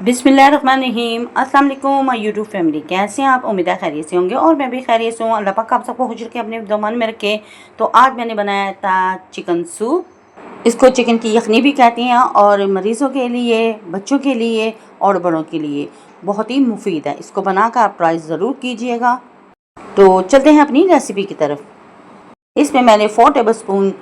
बिस्मिल्लाहिर्रहमानिर्रहीम। अस्सलाम वालेकुम माय यूट्यूब फैमिली, कैसे हैं आप? उम्मीद है खैरियत से होंगे और मैं भी खैरियत से हूँ। अल्लाह पाक आप सबको खुश रखे, अपने दमन में रखे। तो आज मैंने बनाया था चिकन सूप। इसको चिकन की यखनी भी कहते हैं और मरीज़ों के लिए, बच्चों के लिए और बड़ों के लिए बहुत ही मुफीद है। इसको बनाकर आप ट्राई ज़रूर कीजिएगा। तो चलते हैं अपनी रेसिपी की तरफ। इसमें मैंने 4 टेबल स्पून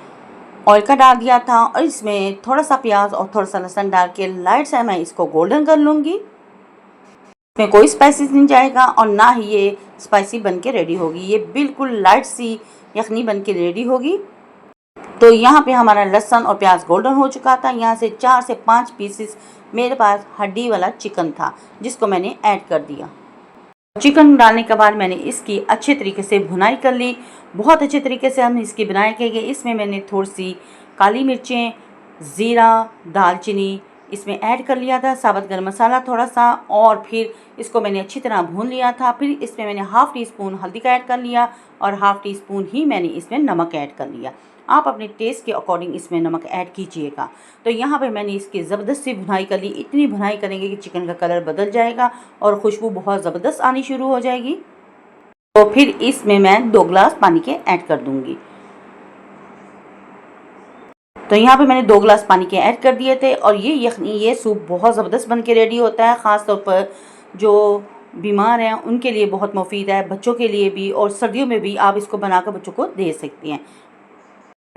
ऑयल का डाल दिया था और इसमें थोड़ा सा प्याज और थोड़ा सा लहसुन डाल के लाइट से मैं इसको गोल्डन कर लूँगी। इसमें कोई स्पाइसेस नहीं जाएगा और ना ही ये स्पाइसी बन के रेडी होगी। ये बिल्कुल लाइट सी यखनी बन के रेडी होगी। तो यहाँ पे हमारा लहसुन और प्याज गोल्डन हो चुका था। यहाँ से 4 से 5 पीसेस मेरे पास हड्डी वाला चिकन था जिसको मैंने ऐड कर दिया। चिकन डालने के बाद मैंने इसकी अच्छे तरीके से भुनाई कर ली। बहुत अच्छे तरीके से हम इसकी बुनाई करेंगे। इसमें मैंने थोड़ी सी काली मिर्चें, ज़ीरा, दालचीनी इसमें ऐड कर लिया था, साबुत गरम मसाला थोड़ा सा, और फिर इसको मैंने अच्छी तरह भून लिया था। फिर इसमें मैंने हाफ़ टी स्पून हल्दी का ऐड कर लिया और हाफ़ टी स्पून ही मैंने इसमें नमक ऐड कर लिया। आप अपने टेस्ट के अकॉर्डिंग इसमें नमक ऐड कीजिएगा। तो यहाँ पे मैंने इसकी ज़बरदस्ती भुनाई कर ली। इतनी भुनाई करेंगे कि चिकन का कलर बदल जाएगा और खुशबू बहुत ज़बरदस्त आनी शुरू हो जाएगी। तो फिर इसमें मैं 2 गिलास पानी के ऐड कर दूँगी। तो यहाँ पे मैंने 2 गिलास पानी के ऐड कर दिए थे और ये यखनी, ये सूप बहुत ज़बरदस्त बन के रेडी होता है। ख़ास तौर पर जो बीमार हैं उनके लिए बहुत मुफीद है, बच्चों के लिए भी, और सर्दियों में भी आप इसको बनाकर बच्चों को दे सकती हैं।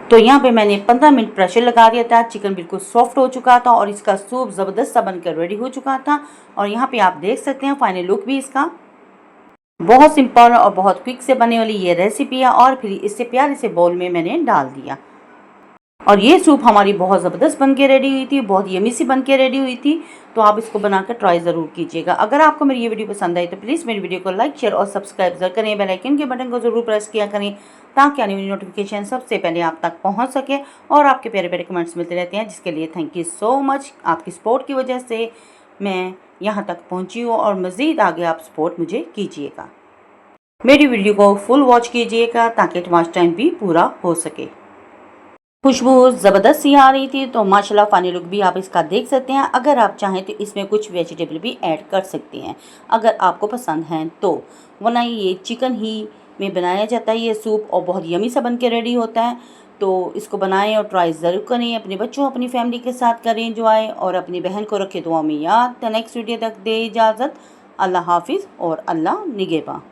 तो यहाँ पे मैंने 15 मिनट प्रेशर लगा दिया था। चिकन बिल्कुल सॉफ्ट हो चुका था और इसका सूप ज़बरदस्त सा बनकर रेडी हो चुका था। और यहाँ पे आप देख सकते हैं फाइनल लुक भी इसका। बहुत सिंपल और बहुत क्विक से बनने वाली ये रेसिपी है। और फिर इससे प्यारे से बाउल में मैंने डाल दिया और ये सूप हमारी बहुत ज़बरदस्त बन के रेडी हुई थी, बहुत यमी सी बन के रेडी हुई थी। तो आप इसको बनाकर ट्राई ज़रूर कीजिएगा। अगर आपको मेरी ये वीडियो पसंद आई तो प्लीज़ मेरी वीडियो को लाइक, शेयर और सब्सक्राइब ज़रूर करें। बेल आइकन के बटन को ज़रूर प्रेस किया करें ताकि आने वाली नोटिफिकेशन सबसे पहले आप तक पहुँच सके। और आपके प्यारे प्यारे कमेंट्स मिलते रहते हैं जिसके लिए थैंक यू सो मच। आपकी सपोर्ट की वजह से मैं यहाँ तक पहुँची हूँ और मज़ीद आगे आप सपोर्ट मुझे कीजिएगा। मेरी वीडियो को फुल वॉच कीजिएगा ताकि टमाटर टाइम भी पूरा हो सके। खुशबू ज़बरदस्त सी आ रही थी। तो माशाल्लाह फाइनल लुक भी आप इसका देख सकते हैं। अगर आप चाहें तो इसमें कुछ वेजिटेबल भी ऐड कर सकते हैं अगर आपको पसंद हैं तो, वरना ये चिकन ही में बनाया जाता है ये सूप और बहुत यमी सा बन के रेडी होता है। तो इसको बनाएं और ट्राई ज़रूर करें। अपने बच्चों, अपनी फैमिली के साथ करें एंजॉय, और अपनी बहन को रखें दुआ में याद। नेक्स्ट वीडियो तक दे इजाज़त। अल्लाह हाफिज़ और अल्लाह निगहबान।